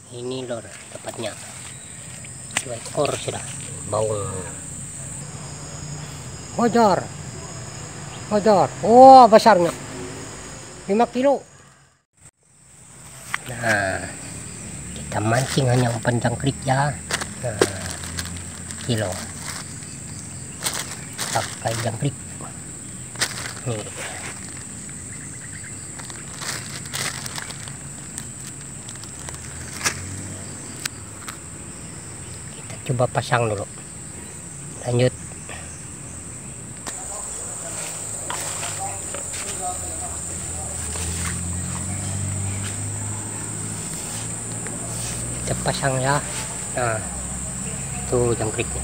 Ini lor, tepatnya 2 ekor sudah baung. Hajar, hajar. Oh, besarnya 5 kilo. Nah, kita mancing hanya umpan jangkrik ya. Nah, kilo pakai jangkrik nih. Kita coba pasang dulu, lanjut. Kita pasang ya. Nah, tuh jangkriknya,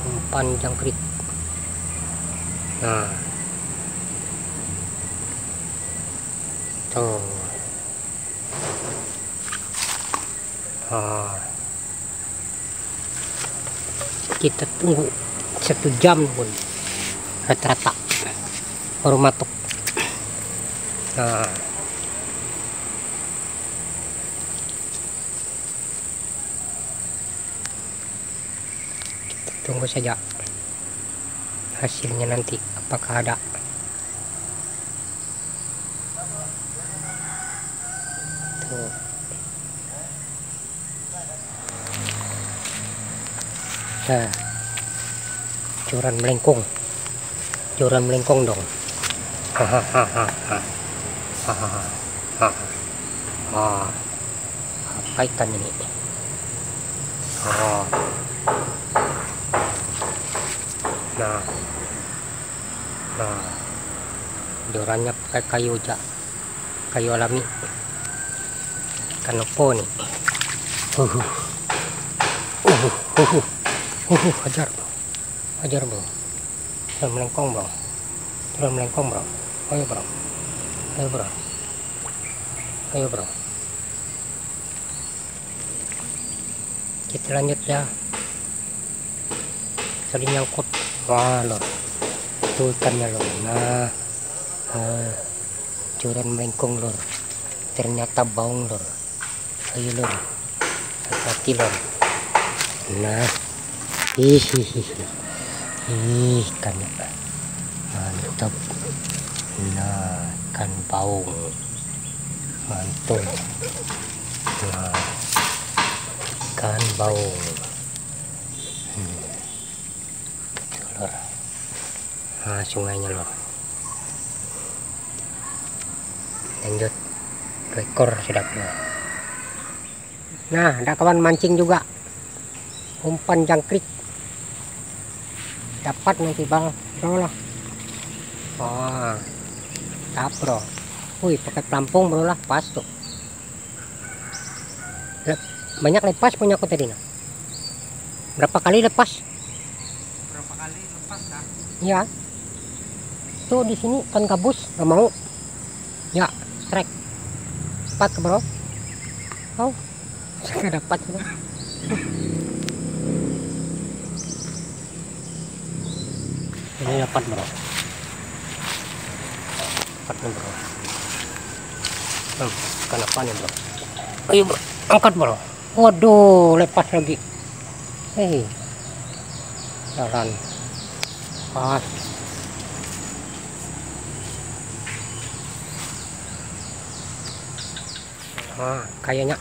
umpan jangkrik. Nah, tuh. Nah, kita tunggu 1 jam pun rata-rata baru matuk. Nah, kita tunggu saja hasilnya nanti apakah ada. Tuh. Nah, joran melengkung dong. Hahaha. Apa ikan ini? Oh. Nah, jorannya pakai kayu alami. Ikan apa nih? Hajar bro, joran melengkung bro, ayo bro, kita lanjut ya. Tadi nyangkut, wah lor, itu ikannya lor. Nah, joran melengkung lor, ternyata baung lor. Ayo lor, hati-hati lor. Nah, ikannya mantap. Nah, ikan baung mantul. Nah, ikan baung. Lor. Nah, sungainya lor. Lanjut, 2 ekor sudah keluar. Nah, ada kawan mancing juga, umpan jangkrik. Dapat nanti bro lah. Wah, tap bro. Wih, pakai pelampung bro lah, pas tuh. Banyak lepas punya aku tadi nah. Berapa kali lepas? Kak? Ya. Tuh di sini kan gabus, nggak mau. Ya, trek. Dapat bro. Oh, saya dapat sudah. Ini dapat bro. Dapat nih bro. Kenapa nih bro? Ayo bro, angkat bro. Waduh, lepas lagi. Hei, jalan pas. Nah, kayaknya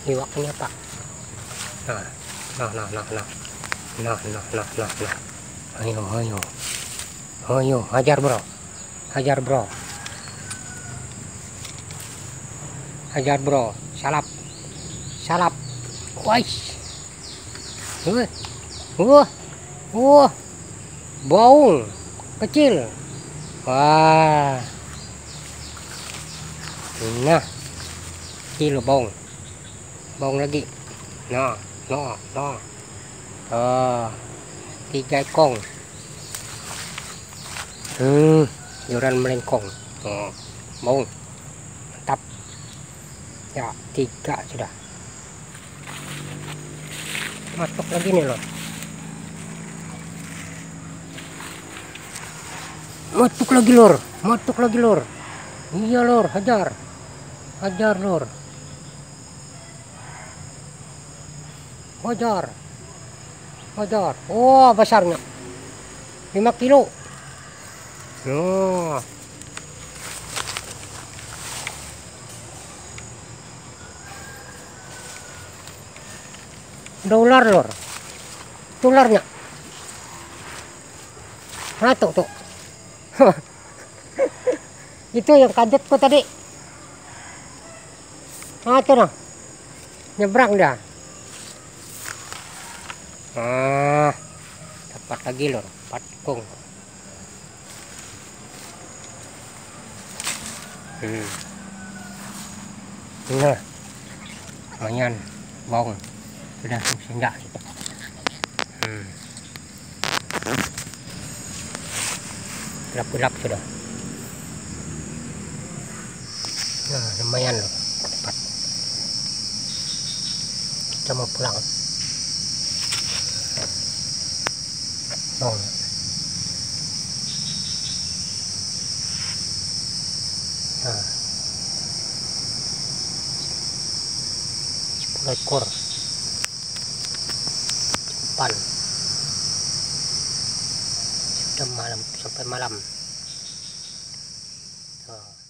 iwaknya pak. Nah. Ayo, hajar bro, salap. Wais. Baung kecil. Wah. Nah, kilo baung lagi. Nah. 3 ekor. Joran melengkung. Baung mantap ya, 3 sudah. Masuk lagi nih loh. Matuk lagi lor. Iya lor, hajar. Hajar lur. Hajar. Hajar. Oh, besarnya. 5 kilo. Oh. Ada ular lur. Itu ularnya. Nah, tuh. Itu yang kagetku tadi. Ah, itu nah. Nyebrang dah. Ah, dapat lagi lor, patkung. Nah, lumayan, bong, sudah senja. Gelap-gelap sudah. Nah, lumayan loh, dapat. Kita mau pulang. Bong. Nah, 10 ekor. Cepat. Sudah malam, sampai malam. Nah.